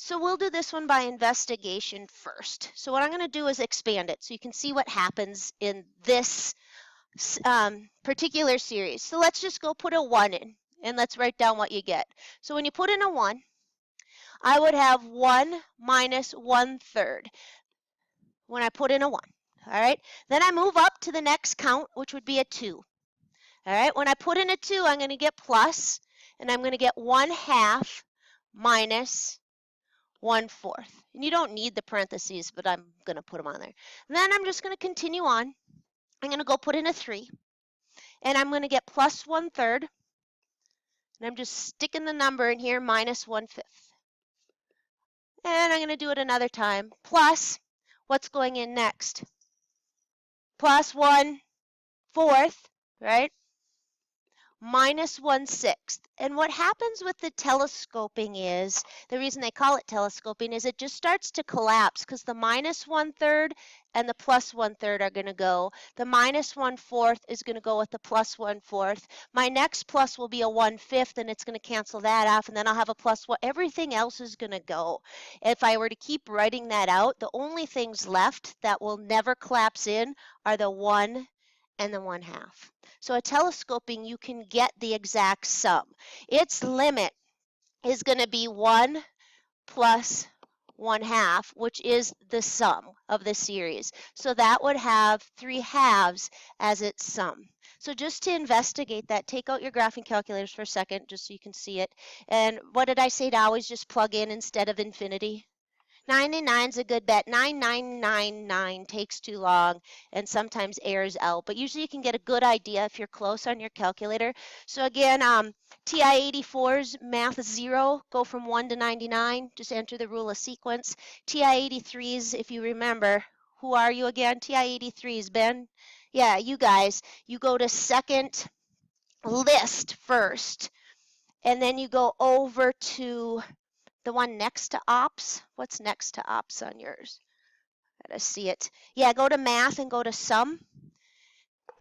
So we'll do this one by investigation first. So what I'm going to do is expand it so you can see what happens in this particular series. So let's just go put a 1 in, and let's write down what you get. So when you put in a 1, I would have 1 minus 1/3 when I put in a 1. All right, then I move up to the next count, which would be a 2. All right, when I put in a 2, I'm going to get plus, and I'm going to get 1/2 minus 1/4. And you don't need the parentheses, but I'm going to put them on there. And then I'm just going to continue on. I'm going to go put in a 3, and I'm going to get plus 1/3. And I'm just sticking the number in here, minus 1/5. And I'm going to do it another time. Plus, what's going in next? Plus 1/4, right? Minus 1/6. And what happens with the telescoping is, the reason they call it telescoping is it just starts to collapse because the minus 1/3 and the plus 1/3 are going to go. The minus 1/4 is going to go with the plus 1/4. My next plus will be a 1/5 and it's going to cancel that off, and then I'll have a plus 1. Everything else is going to go. If I were to keep writing that out, the only things left that will never collapse in are the 1 and the 1/2. So a telescoping, you can get the exact sum. Its limit is going to be 1 plus 1/2, which is the sum of the series. So that would have 3/2 as its sum. So just to investigate that, take out your graphing calculators for a second, just so you can see it. And what did I say to always just plug in instead of infinity? 99 is a good bet. 9999 takes too long and sometimes airs out, but usually you can get a good idea if you're close on your calculator. So again, TI-84's math 0, go from 1 to 99, just enter the rule of sequence. TI-83's, if you remember, who are you again? TI-83's, Ben? Yeah, you guys. You go to second list first, and then you go over to the one next to ops. What's next to ops on yours? Gotta see it. Yeah, go to math and go to sum.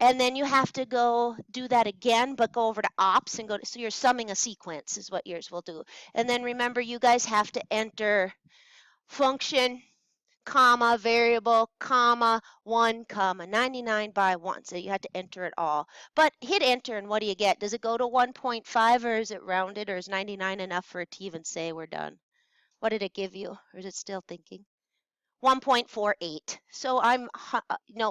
And then you have to go do that again, but go over to ops and go to, so you're summing a sequence is what yours will do. And then remember, you guys have to enter function, comma, variable, comma, 1, comma, 99 by 1. So you have to enter it all. But hit enter and what do you get? Does it go to 1.5 or is it rounded, or is 99 enough for it to even say we're done? What did it give you? Or is it still thinking? 1.48. So I'm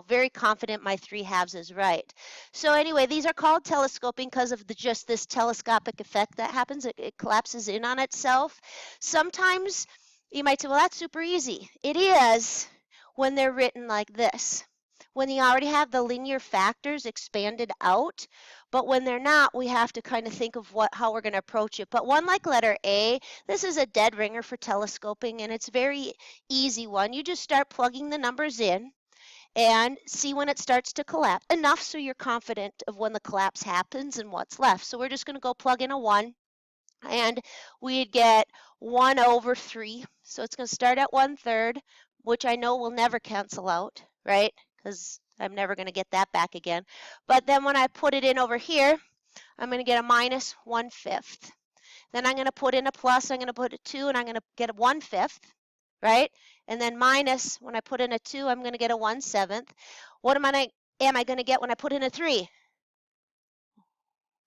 very confident my 3/2 is right. So anyway, these are called telescoping because of just this telescopic effect that happens. It collapses in on itself. Sometimes you might say, well, that's super easy. It is when they're written like this. When you already have the linear factors expanded out, but when they're not, we have to kind of think of how we're going to approach it. But one like letter A, this is a dead ringer for telescoping, and it's very easy one. You just start plugging the numbers in and see when it starts to collapse, enough so you're confident of when the collapse happens and what's left. So we're just going to go plug in a 1, and we'd get 1/3. So it's going to start at 1/3, which I know will never cancel out, right? Because I'm never going to get that back again. But then when I put it in over here, I'm going to get a minus 1/5. Then I'm going to put in a plus, I'm going to put a 2, and I'm going to get a 1/5, right? And then minus, when I put in a 2, I'm going to get a 1/7. What am I going to get when I put in a 3?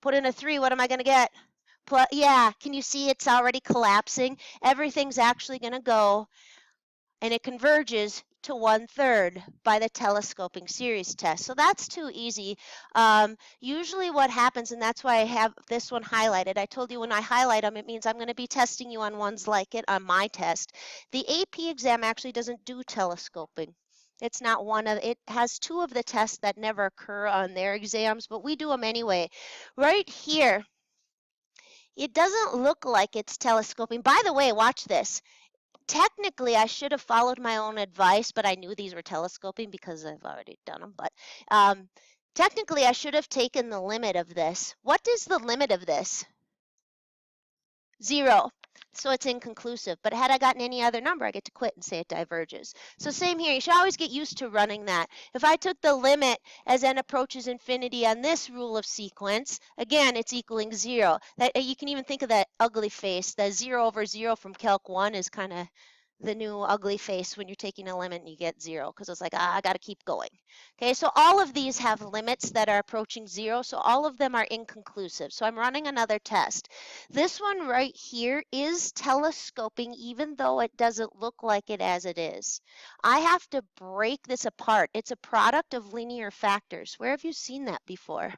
Put in a 3, what am I going to get? Yeah, can you see it's already collapsing? Everything's actually going to go, and it converges to 1/3 by the telescoping series test. So that's too easy. Usually what happens, and that's why I have this one highlighted. I told you when I highlight them, it means I'm going to be testing you on ones like it on my test. The AP exam actually doesn't do telescoping. It's not one of, it has 2 of the tests that never occur on their exams, but we do them anyway. Right here, it doesn't look like it's telescoping. By the way, watch this. Technically, I should have followed my own advice, but I knew these were telescoping because I've already done them. But technically, I should have taken the limit of this. What is the limit of this? 0. So it's inconclusive. But had I gotten any other number, I get to quit and say it diverges. So same here. You should always get used to running that. If I took the limit as n approaches infinity on this rule of sequence, again, it's equaling 0. That, you can even think of that ugly face. The 0 over 0 from Calc 1 is kind of the new ugly face when you're taking a limit and you get 0, because it's like, I got to keep going. Okay, so all of these have limits that are approaching 0, so all of them are inconclusive. So I'm running another test. This one right here is telescoping, even though it doesn't look like it as it is. I have to break this apart. It's a product of linear factors. Where have you seen that before?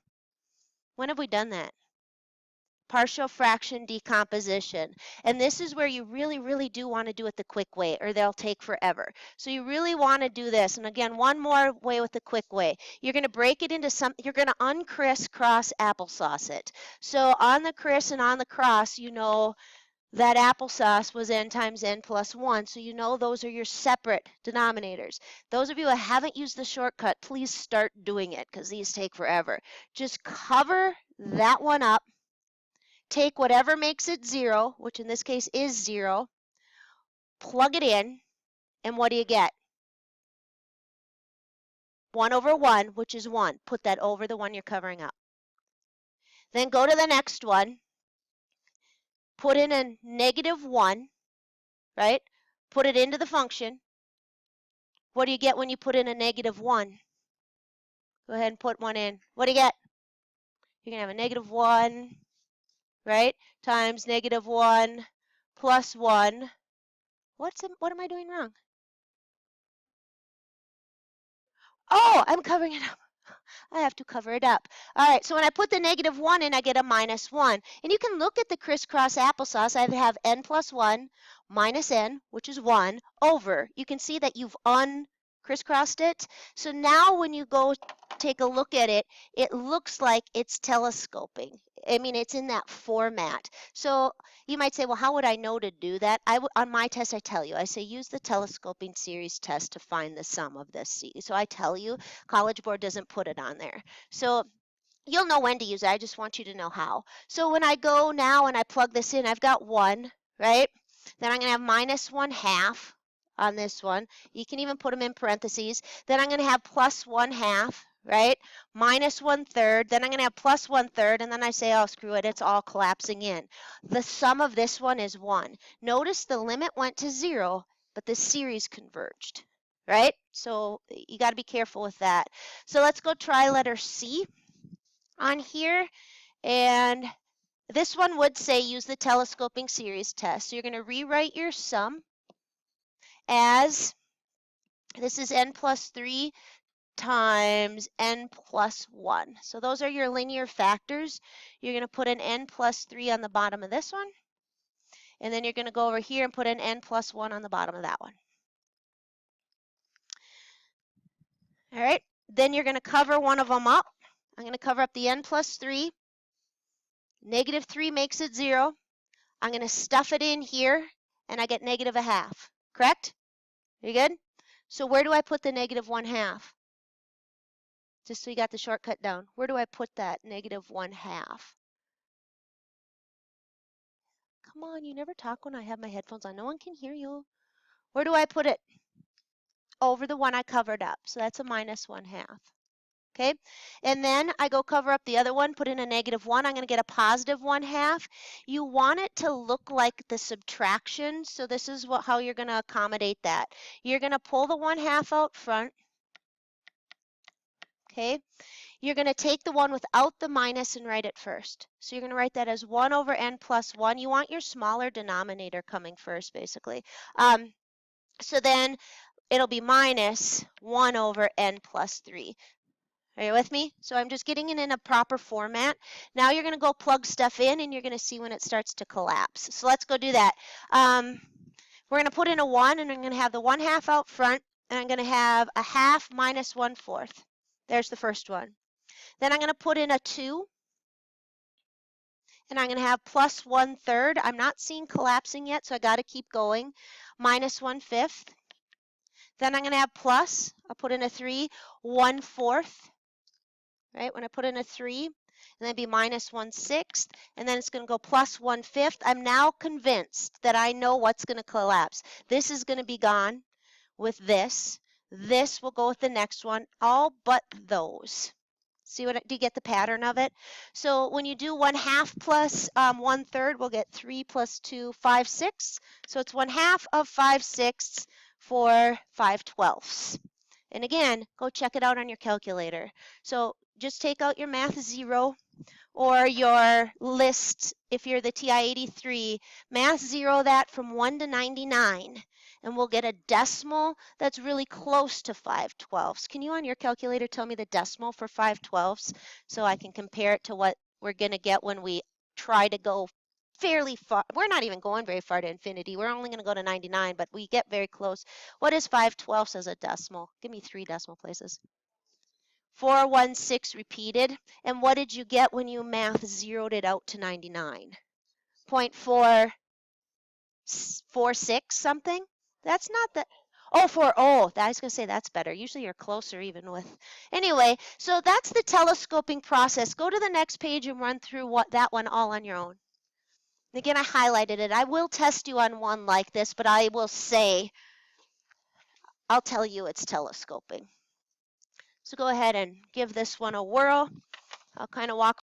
When have we done that? Partial fraction decomposition. And this is where you really, really do want to do it the quick way, or they'll take forever. So you really want to do this. And again, one more way with the quick way. You're going to break it into you're going to uncriss-cross applesauce it. So on the criss and on the cross, you know that applesauce was n times n plus 1, so you know those are your separate denominators. Those of you who haven't used the shortcut, please start doing it, because these take forever. Just cover that one up. Take whatever makes it 0, which in this case is 0, plug it in, and what do you get? 1 over 1, which is 1. Put that over the one you're covering up. Then go to the next one, put in a negative 1, right? Put it into the function. What do you get when you put in a negative 1? Go ahead and put 1 in. What do you get? You're going to have a negative 1, right, times negative 1 plus 1. What am I doing wrong? Oh, I'm covering it up. I have to cover it up. All right, so when I put the negative 1 in, I get a minus 1. And you can look at the crisscross applesauce. I have n plus 1 minus n, which is 1, over. You can see that you've crisscrossed it. So now when you go take a look at it, it looks like it's telescoping. I mean, it's in that format. So you might say, well, how would I know to do that? On my test, I tell you. I say use the telescoping series test to find the sum of this. So I tell you, College Board doesn't put it on there. So you'll know when to use it. I just want you to know how. So when I go now and I plug this in, I've got 1, right? Then I'm going to have minus 1/2 on this one. You can even put them in parentheses. Then I'm going to have plus 1/2, right? Minus 1/3. Then I'm going to have plus 1/3. And then I say, oh, screw it. It's all collapsing in. The sum of this one is 1. Notice the limit went to 0, but the series converged, right? So you got to be careful with that. So let's go try letter C on here, and this one would say use the telescoping series test. So you're going to rewrite your sum as, this is n plus 3 times n plus 1. So those are your linear factors. You're going to put an n plus 3 on the bottom of this one, and then you're going to go over here and put an n plus 1 on the bottom of that one. All right, then you're going to cover one of them up. I'm going to cover up the n plus 3. Negative 3 makes it 0. I'm going to stuff it in here, and I get negative 1/2. Correct? Are you good? So where do I put the negative 1/2? Just so you got the shortcut down. Where do I put that negative 1/2? Come on, you never talk when I have my headphones on. No one can hear you. Where do I put it? Over the one I covered up. So that's a minus 1/2. Okay, and then I go cover up the other one, put in a negative 1. I'm going to get a positive 1/2. You want it to look like the subtraction, so this is how you're going to accommodate that. You're going to pull the 1/2 out front. Okay, you're going to take the one without the minus and write it first. So you're going to write that as 1 over n plus 1. You want your smaller denominator coming first, basically. So then it'll be minus 1 over n plus 3. Are you with me? So I'm just getting it in a proper format. Now you're going to go plug stuff in, and you're going to see when it starts to collapse. So let's go do that. We're going to put in a 1, and I'm going to have the 1/2 out front, and I'm going to have a 1/2 minus 1/4. There's the first one. Then I'm going to put in a 2, and I'm going to have plus 1/3. I'm not seeing collapsing yet, so I got to keep going. Minus 1/5. Then I'm going to have plus, I'll put in a 3, 1/4. Right, when I put in a 3, and then be minus 1/6, and then it's going to go plus 1/5. I'm now convinced that I know what's going to collapse. This is going to be gone with this. This will go with the next one, all but those. See what, do you get the pattern of it? So when you do 1/2 plus 1/3, we'll get 3 plus 2, 5/6. So it's 1/2 of 5/6 for 5/12. And again, go check it out on your calculator. So just take out your math 0 or your list, if you're the TI-83, math 0 that from 1 to 99, and we'll get a decimal that's really close to 5/12. Can you on your calculator tell me the decimal for 5/12 so I can compare it to what we're going to get when we try to go fairly far? We're not even going very far to infinity. We're only going to go to 99, but we get very close. What is 5/12 as a decimal? Give me 3 decimal places. 416 repeated. And what did you get when you math zeroed it out to 99? 0.446 something? That's not that. Oh, I was going to say that's better. Usually you're closer even with. Anyway, so that's the telescoping process. Go to the next page and run through that one all on your own. Again, I highlighted it. I will test you on one like this, but I will say, I'll tell you it's telescoping. So go ahead and give this one a whirl. I'll kind of walk